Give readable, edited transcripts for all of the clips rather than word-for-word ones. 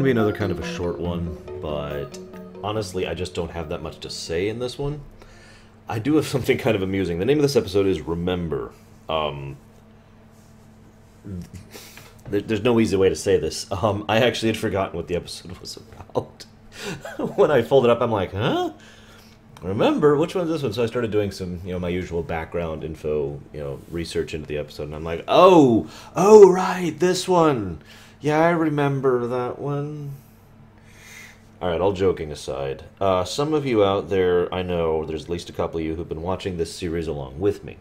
Another kind of a short one, but honestly, I just don't have that much to say in this one. I do have something kind of amusing. The name of this episode is Remember. There's no easy way to say this. I actually had forgotten what the episode was about. When I folded up, I'm like, huh? Remember? Which one's this one? So I started doing some, my usual background info, research into the episode, and I'm like, oh, right, this one. Yeah, I remember that one. Alright, all joking aside, some of you out there, I know there's at least a couple of you who've been watching this series along with me.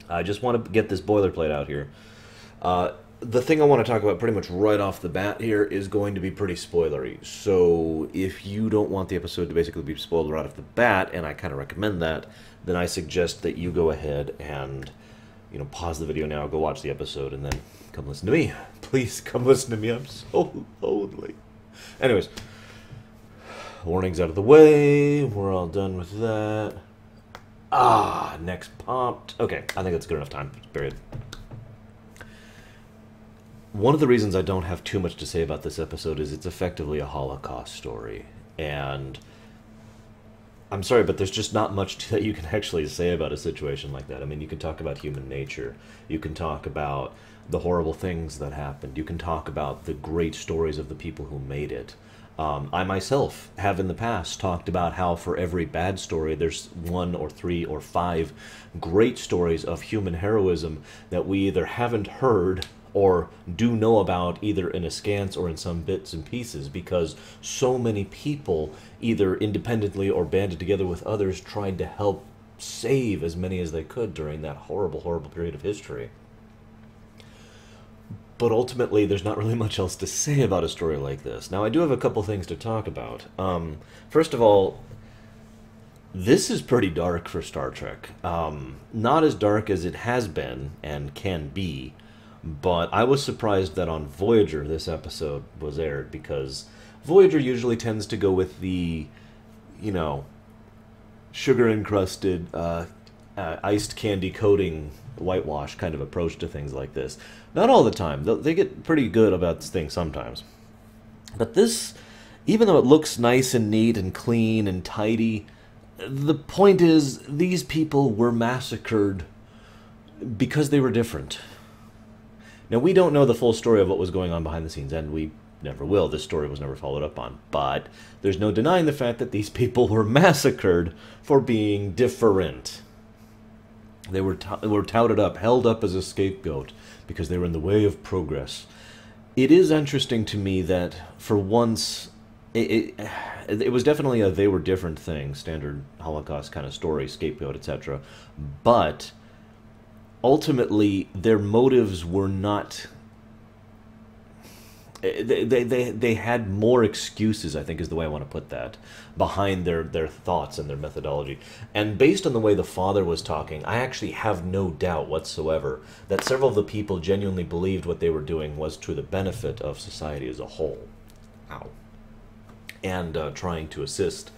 I just want to get this boilerplate out here. The thing I want to talk about pretty much right off the bat here is going to be pretty spoilery. So if you don't want the episode to basically be spoiled right off the bat, and I kind of recommend that, then I suggest that you go ahead and, pause the video now, go watch the episode, and then come listen to me. Please come listen to me. I'm so lonely. Anyways, warning's out of the way. We're all done with that. Next popped. Okay, I think that's good enough time. Period. One of the reasons I don't have too much to say about this episode is it's effectively a Holocaust story. And I'm sorry, but there's just not much that you can actually say about a situation like that. I mean, you can talk about human nature. You can talk about the horrible things that happened. You can talk about the great stories of the people who made it. I myself have in the past talked about how for every bad story there's 1 or 3 or 5 great stories of human heroism that we either haven't heard or do know about either in askance or in some bits and pieces, because so many people, either independently or banded together with others, tried to help save as many as they could during that horrible, horrible period of history. But ultimately, there's not really much else to say about a story like this. Now, I do have a couple things to talk about. First of all, this is pretty dark for Star Trek. Not as dark as it has been and can be, but I was surprised that on Voyager this episode was aired, because Voyager usually tends to go with the, sugar-encrusted, iced candy coating whitewash kind of approach to things like this. Not all the time. They get pretty good about this thing sometimes. But this, even though it looks nice and neat and clean and tidy, the point is these people were massacred because they were different. Now, we don't know the full story of what was going on behind the scenes, and we never will. This story was never followed up on. But there's no denying the fact that these people were massacred for being different. They were touted up, held up as a scapegoat, because they were in the way of progress. It is interesting to me that, for once, it was definitely a they were different thing, standard Holocaust kind of story, scapegoat, etc. But ultimately, their motives were not... They had more excuses, I think is the way I want to put that, behind their thoughts and their methodology. And based on the way the father was talking, I actually have no doubt whatsoever that several of the people genuinely believed what they were doing was to the benefit of society as a whole. Ow. And trying to assist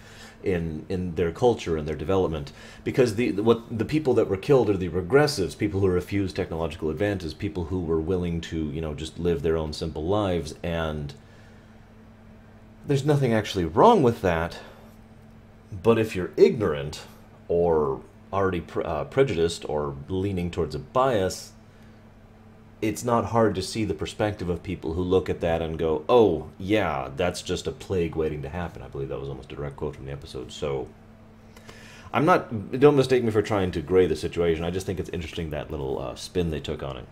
in their culture and their development, because the people that were killed are the regressives, people who refused technological advances, people who were willing to just live their own simple lives. And there's nothing actually wrong with that, but if you're ignorant or already prejudiced or leaning towards a bias, it's not hard to see the perspective of people who look at that and go, oh, yeah, that's just a plague waiting to happen. I believe that was almost a direct quote from the episode. So, don't mistake me for trying to gray the situation. I just think it's interesting, that little spin they took on it.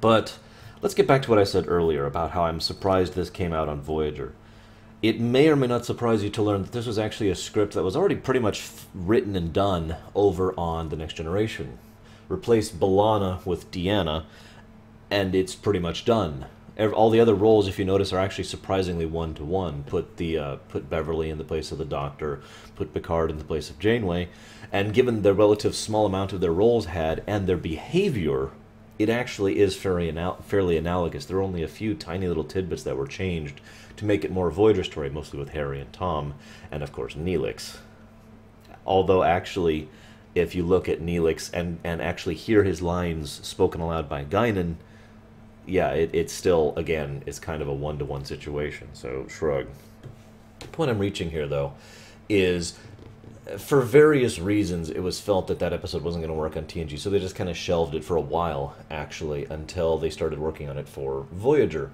But let's get back to what I said earlier about how I'm surprised this came out on Voyager. It may or may not surprise you to learn that this was actually a script that was already pretty much written and done over on The Next Generation. Replace B'Elanna with Deanna, and it's pretty much done. All the other roles, if you notice, are actually surprisingly one-to-one. Put Beverly in the place of the Doctor, put Picard in the place of Janeway, and given the relative small amount of their roles had and their behavior, it actually is fairly analogous. There are only a few tiny little tidbits that were changed to make it more Voyager story, mostly with Harry and Tom, and of course Neelix. Although actually, if you look at Neelix and actually hear his lines spoken aloud by Guinan, yeah, it still, again, is kind of a one-to-one situation, so shrug. The point I'm reaching here, though, is for various reasons it was felt that that episode wasn't going to work on TNG, so they just kind of shelved it for a while, actually, until they started working on it for Voyager.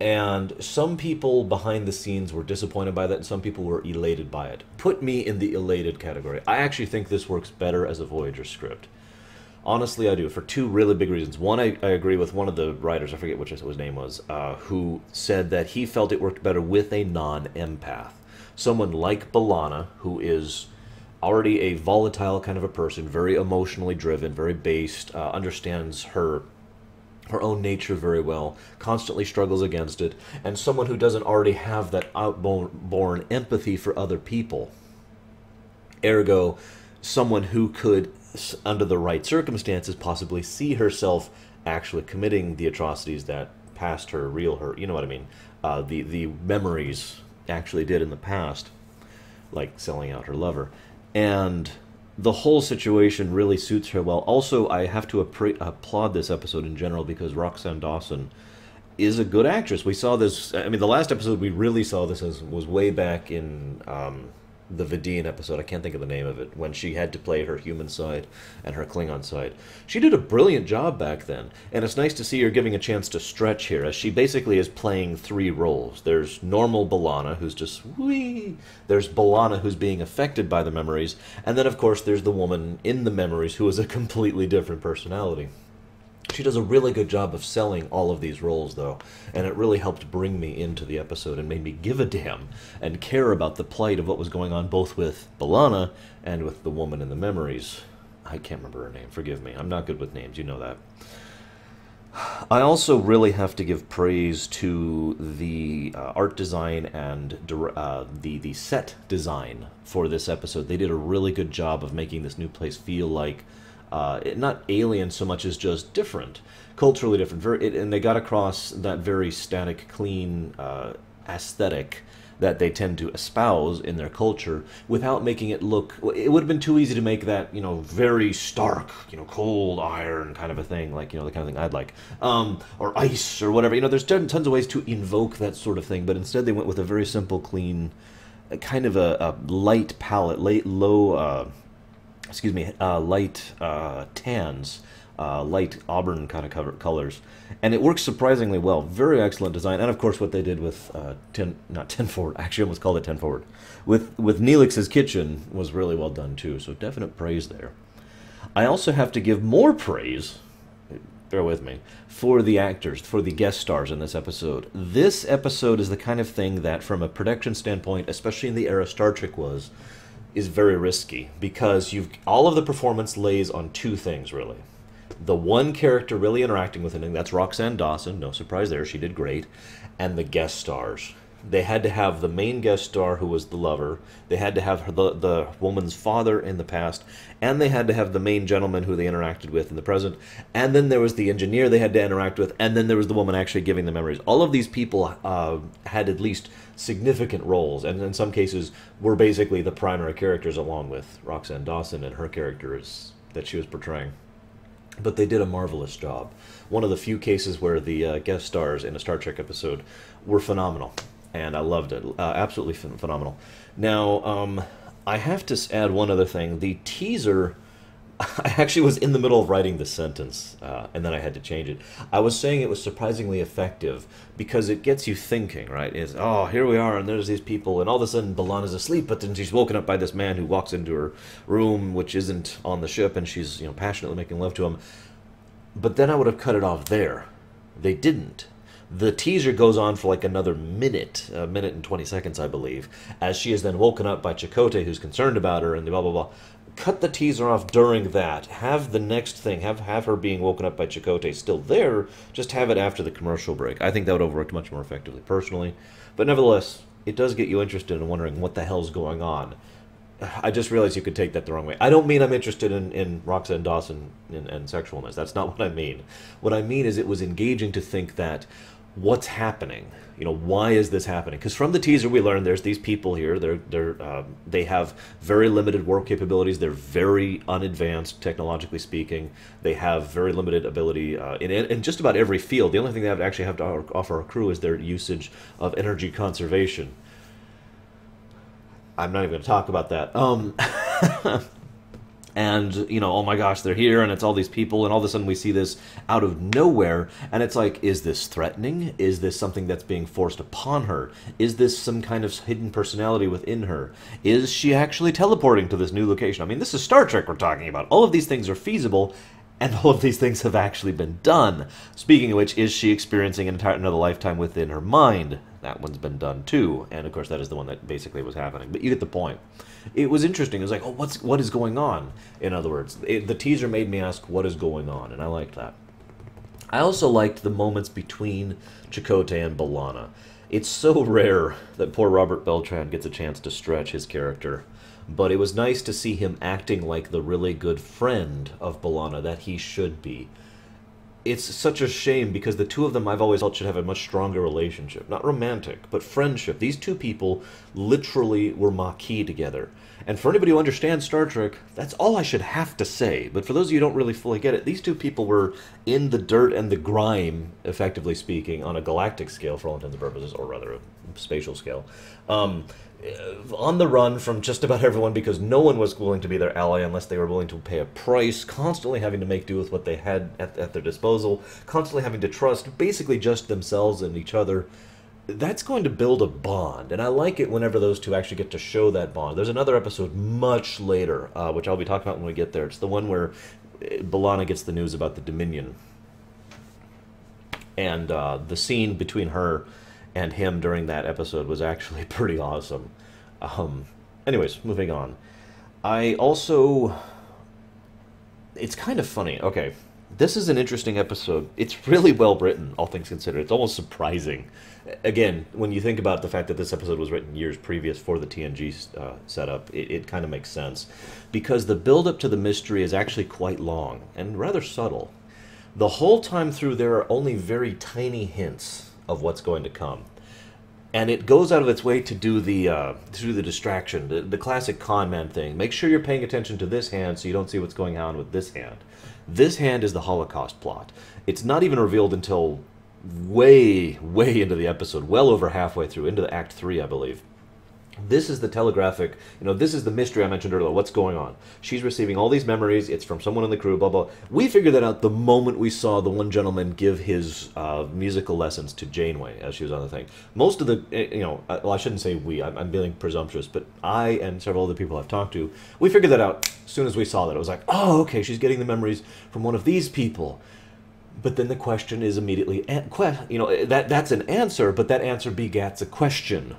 And some people behind the scenes were disappointed by that, and some people were elated by it. Put me in the elated category. I actually think this works better as a Voyager script. Honestly, I do, for two really big reasons. One, I agree with one of the writers, I forget which his name was, who said that he felt it worked better with a non-empath. Someone like B'Elanna, who is already a volatile kind of a person, very emotionally driven, very based, understands her own nature very well, constantly struggles against it, and someone who doesn't already have that outborn empathy for other people. Ergo, someone who could, under the right circumstances, possibly see herself actually committing the atrocities that past her, real her, you know what I mean, the memories actually did in the past, like selling out her lover. And the whole situation really suits her well. Also, I have to applaud this episode in general because Roxanne Dawson is a good actress. We saw this, I mean, the last episode we really saw this was way back in the Vidian episode. I can't think of the name of it, when she had to play her human side and her Klingon side. She did a brilliant job back then, and it's nice to see her giving a chance to stretch here, as she basically is playing three roles. There's normal B'Elanna, who's just wee. There's B'Elanna, who's being affected by the memories, and then of course there's the woman in the memories who is a completely different personality. She does a really good job of selling all of these roles, though, and it really helped bring me into the episode and made me give a damn and care about the plight of what was going on both with B'Elanna and with the woman in the memories. I can't remember her name, forgive me. I'm not good with names, you know that. I also really have to give praise to the art design and the set design for this episode. They did a really good job of making this new place feel like not alien so much as just different, culturally different, and they got across that very static, clean aesthetic that they tend to espouse in their culture without making it look. It would have been too easy to make that, you know, very stark, you know, cold iron kind of a thing, like, you know, the kind of thing I'd like, or ice or whatever. You know, there's tons of ways to invoke that sort of thing, but instead they went with a very simple, clean, kind of a light palette, low light tans, light auburn kind of colors, and it works surprisingly well. Very excellent design, and of course what they did with not 10 Forward, actually almost called it 10 Forward, with Neelix's kitchen was really well done too, so definite praise there. I also have to give more praise, bear with me, for the actors, for the guest stars in this episode. This episode is the kind of thing that, from a production standpoint, especially in the era Star Trek was, is very risky, because all of the performance lays on two things, really. The one character really interacting with anything, that's Roxanne Dawson, no surprise there, she did great, and the guest stars. They had to have the main guest star, who was the lover, they had to have the woman's father in the past, and they had to have the main gentleman who they interacted with in the present, and then there was the engineer they had to interact with, and then there was the woman actually giving the memories. All of these people had at least significant roles, and in some cases were basically the primary characters, along with Roxanne Dawson and her characters that she was portraying. But they did a marvelous job. One of the few cases where the guest stars in a Star Trek episode were phenomenal, and I loved it. Absolutely phenomenal. Now, I have to add one other thing. The teaser, I actually was in the middle of writing the sentence, and then I had to change it. I was saying it was surprisingly effective because it gets you thinking, right? It's, oh, here we are, and there's these people, and all of a sudden B'Elanna's asleep, but then she's woken up by this man who walks into her room, which isn't on the ship, and she's, you know, passionately making love to him. But then I would have cut it off there. They didn't. The teaser goes on for like another minute, a minute and 20 seconds, I believe, as she is then woken up by Chakotay, who's concerned about her, and blah, blah, blah. cut the teaser off during that. Have the next thing, have her being woken up by Chakotay still there, just have it after the commercial break. I think that would have worked much more effectively, personally. But nevertheless, it does get you interested in wondering what the hell's going on. I just realized you could take that the wrong way. I don't mean I'm interested in Roxanne Dawson and sexualness. That's not what I mean. What I mean is it was engaging to think that what's happening? You know, why is this happening? Because from the teaser we learned there's these people here. They have very limited warp capabilities. They're very unadvanced, technologically speaking. They have very limited ability in just about every field. The only thing they actually have to offer a crew is their usage of energy conservation. I'm not even going to talk about that. And, you know, oh my gosh, they're here, and it's all these people, and all of a sudden we see this out of nowhere, and it's like, is this threatening? Is this something that's being forced upon her? Is this some kind of hidden personality within her? Is she actually teleporting to this new location? I mean, this is Star Trek we're talking about. All of these things are feasible, and all of these things have actually been done. Speaking of which, is she experiencing another lifetime within her mind? That one's been done too, and of course that is the one that basically was happening. But you get the point. It was interesting. It was like, oh, what is going on? In other words, the teaser made me ask, what is going on? And I liked that. I also liked the moments between Chakotay and B'Elanna. It's so rare that poor Robert Beltran gets a chance to stretch his character. But it was nice to see him acting like the really good friend of B'Elanna that he should be. It's such a shame because the two of them I've always felt should have a much stronger relationship. Not romantic, but friendship. These two people literally were Maquis together. And for anybody who understands Star Trek, that's all I should have to say. But for those of you who don't really fully get it, these two people were in the dirt and the grime, effectively speaking, on a galactic scale for all intents and purposes, or rather a spatial scale. On the run from just about everyone because no one was willing to be their ally unless they were willing to pay a price, constantly having to make do with what they had at their disposal, constantly having to trust basically just themselves and each other. That's going to build a bond, and I like it whenever those two actually get to show that bond. There's another episode much later, which I'll be talking about when we get there. It's the one where B'Elanna gets the news about the Dominion, and the scene between her and him during that episode was actually pretty awesome. Anyways, moving on. I also... It's kind of funny. Okay, this is an interesting episode. It's really well written, all things considered. It's almost surprising. Again, when you think about the fact that this episode was written years previous for the TNG setup, it kind of makes sense. Because the build-up to the mystery is actually quite long and rather subtle. The whole time through, there are only very tiny hints of what's going to come. And it goes out of its way to do the distraction, the classic con man thing. Make sure you're paying attention to this hand so you don't see what's going on with this hand. This hand is the Holocaust plot. It's not even revealed until way into the episode, well over halfway through, into the Act 3, I believe. This is the telegraphic, this is the mystery I mentioned earlier. What's going on? She's receiving all these memories. It's from someone in the crew, blah, blah. We figured that out the moment we saw the one gentleman give his musical lessons to Janeway as she was on the thing. Most of the, well, I shouldn't say we. I'm being presumptuous, but I and several other people I've talked to, we figured that out as soon as we saw that. It was like, oh, okay, she's getting the memories from one of these people. But then the question is immediately, that's an answer, but that answer begats a question.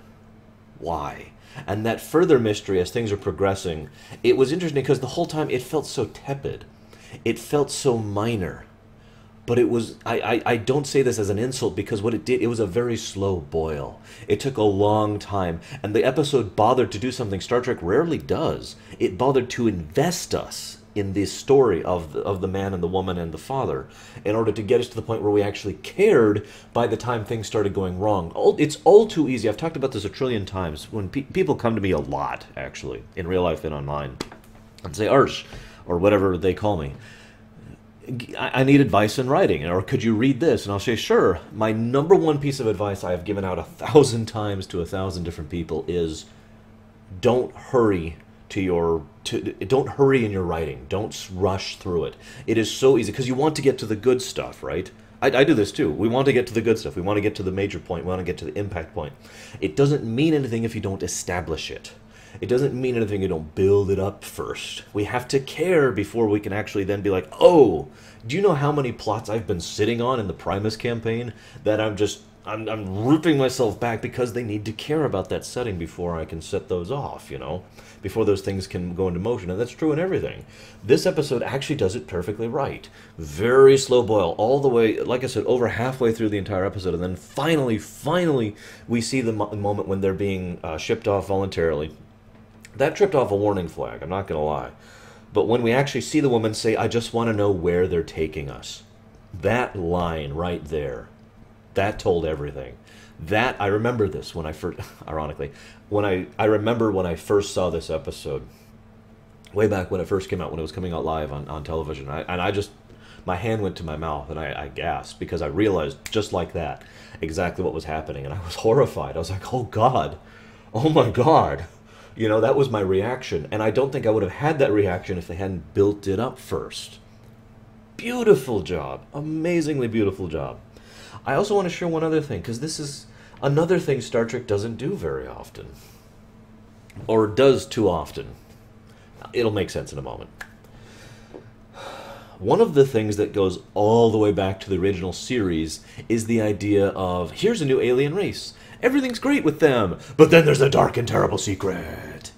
Why? And that further mystery as things are progressing, it was interesting because the whole time it felt so tepid. It felt so minor. But it was, I don't say this as an insult because what it did, it was a very slow boil. It took a long time. And the episode bothered to do something Star Trek rarely does. It bothered to invest us in this story of the man and the woman and the father in order to get us to the point where we actually cared by the time things started going wrong. It's all too easy. I've talked about this a trillion times. When people come to me a lot, actually, in real life and online, and say, Arsh, or whatever they call me, I need advice in writing, or could you read this? And I'll say, sure. My number one piece of advice I have given out 1,000 times to 1,000 different people is don't hurry don't hurry in your writing. Don't rush through it. It is so easy because you want to get to the good stuff, right? I do this too. We want to get to the good stuff. We want to get to the major point. We want to get to the impact point. It doesn't mean anything if you don't establish it. It doesn't mean anything if you don't build it up first. We have to care before we can actually then be like, oh, do you know how many plots I've been sitting on in the Primus campaign that I'm ripping myself back because they need to care about that setting before I can set those off, before those things can go into motion. And that's true in everything. This episode actually does it perfectly right. Very slow boil, all the way, like I said, over halfway through the entire episode. And then finally, we see the moment when they're being shipped off voluntarily. That tripped off a warning flag, I'm not going to lie. But when we actually see the woman say, "I just want to know where they're taking us," that line right there, that told everything. That, I remember this when I first, ironically, I remember when I first saw this episode, way back when it first came out, when it was coming out live on television, I just, my hand went to my mouth and I gasped because I realized, just like that, exactly what was happening. And I was horrified. I was like, oh God, oh my God. That was my reaction. And I don't think I would have had that reaction if they hadn't built it up first. Beautiful job. Amazingly beautiful job. I also want to share one other thing, because this is another thing Star Trek doesn't do very often. Or does too often. It'll make sense in a moment. One of the things that goes all the way back to the original series is the idea of, here's a new alien race. Everything's great with them, but then there's a dark and terrible secret.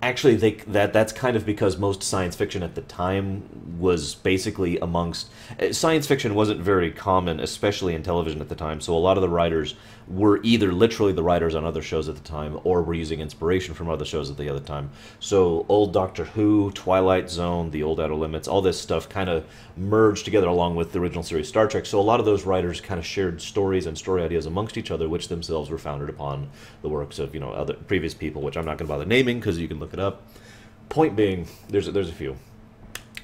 Actually, that's kind of because most science fiction at the time was basically amongst... Science fiction wasn't very common, especially in television at the time, so a lot of the writers were either literally the writers on other shows at the time, or were using inspiration from other shows at the other time. So old Doctor Who, Twilight Zone, The Old Outer Limits, all this stuff kind of merged together along with the original series Star Trek, so a lot of those writers kind of shared stories and story ideas amongst each other, which themselves were founded upon the works of, other previous people, which I'm not going to bother naming, because you can look it up. Point being, there's a few.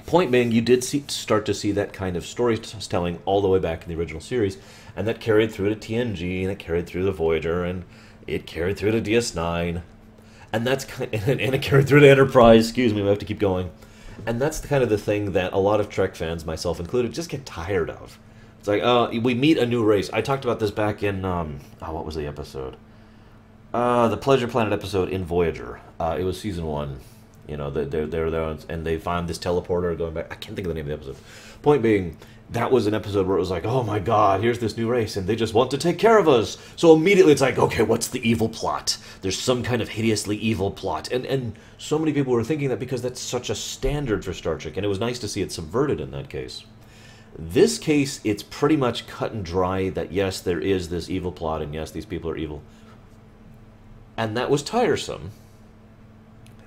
Point being, you did start to see that kind of storytelling all the way back in the original series, and that carried through to TNG, and it carried through to Voyager, and it carried through to DS9, and that's and it carried through to Enterprise. Excuse me, we have to keep going. And that's kind of the thing that a lot of Trek fans, myself included, just get tired of. It's like, we meet a new race. I talked about this back in what was the episode? The Pleasure Planet episode in Voyager. It was season 1. They're there, and they find this teleporter going back. I can't think of the name of the episode. Point being, that was an episode where it was like, oh my God, here's this new race, and they just want to take care of us. So immediately it's like, okay, what's the evil plot? There's some kind of hideously evil plot. And so many people were thinking that because that's such a standard for Star Trek, and it was nice to see it subverted in that case. This case, it's pretty much cut and dry that yes, there is this evil plot, and yes, these people are evil. And that was tiresome.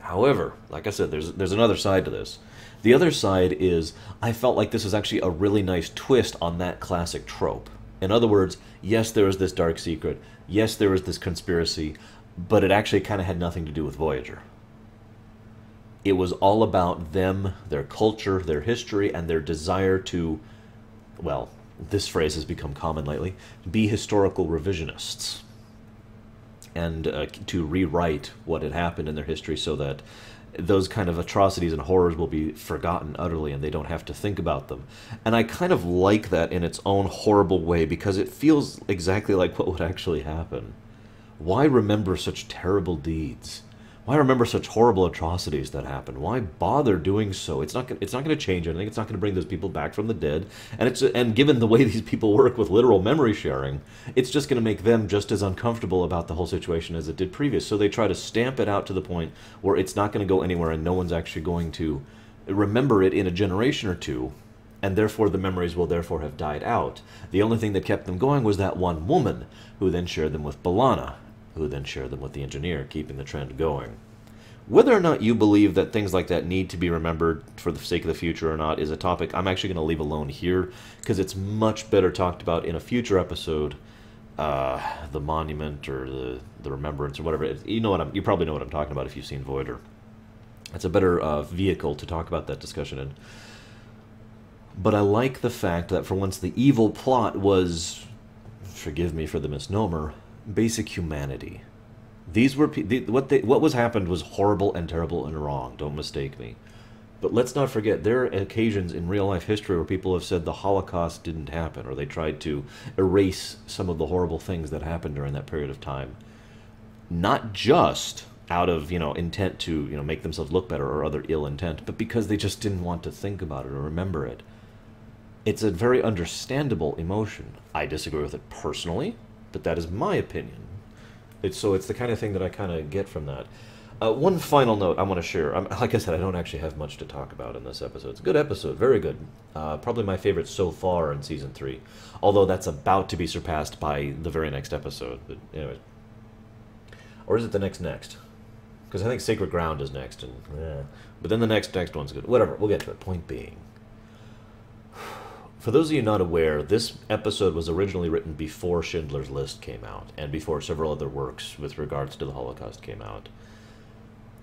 However, like I said, there's another side to this. The other side is, I felt like this was actually a really nice twist on that classic trope. In other words, yes, there was this dark secret. Yes, there was this conspiracy, but it actually kind of had nothing to do with Voyager. It was all about them, their culture, their history, and their desire to, well, this phrase has become common lately, be historical revisionists. And to rewrite what had happened in their history so that those kind of atrocities and horrors will be forgotten utterly and they don't have to think about them. And I kind of like that in its own horrible way because it feels exactly like what would actually happen. Why remember such terrible deeds? Why remember such horrible atrocities that happened? Why bother doing so? It's not going to change anything. It's not going to bring those people back from the dead. And given the way these people work with literal memory sharing, it's just going to make them just as uncomfortable about the whole situation as it did previous. So they try to stamp it out to the point where it's not going to go anywhere and no one's actually going to remember it in a generation or two, and therefore the memories will therefore have died out. The only thing that kept them going was that one woman, who then shared them with B'Elanna, who then shared them with the engineer, keeping the trend going. Whether or not you believe that things like that need to be remembered for the sake of the future or not is a topic I'm actually going to leave alone here, because it's much better talked about in a future episode, the monument or the remembrance or whatever. You probably know what I'm talking about if you've seen Voyager. It's a better vehicle to talk about that discussion in. But I like the fact that for once the evil plot was, forgive me for the misnomer, basic humanity. These were what was happened was horrible and terrible and wrong. Don't mistake me. But let's not forget, there are occasions in real-life history where people have said the Holocaust didn't happen, or they tried to erase some of the horrible things that happened during that period of time. Not just out of, intent to, make themselves look better or other ill intent, but because they just didn't want to think about it or remember it. It's a very understandable emotion. I disagree with it personally, but that is my opinion. It's the kind of thing that I kind of get from that. One final note I want to share. Like I said, I don't actually have much to talk about in this episode. It's a good episode, very good. Probably my favorite so far in Season 3. Although that's about to be surpassed by the very next episode. But anyway. Or is it the next? Because I think Sacred Ground is next. But then the next one's good. Whatever, we'll get to it. Point being. For those of you not aware, this episode was originally written before Schindler's List came out, and before several other works with regards to the Holocaust came out.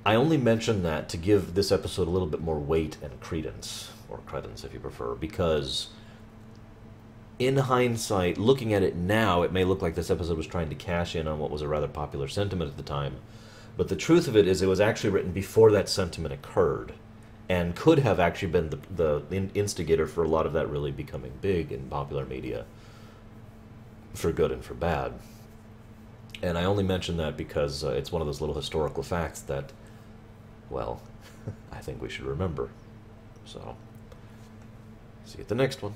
I only mention that to give this episode a little bit more weight and credence, or credence if you prefer, because in hindsight, looking at it now, it may look like this episode was trying to cash in on what was a rather popular sentiment at the time, but the truth of it is it was actually written before that sentiment occurred, and could have actually been the instigator for a lot of that really becoming big in popular media, for good and for bad. And I only mention that because it's one of those little historical facts that, well, I think we should remember. So, see you at the next one.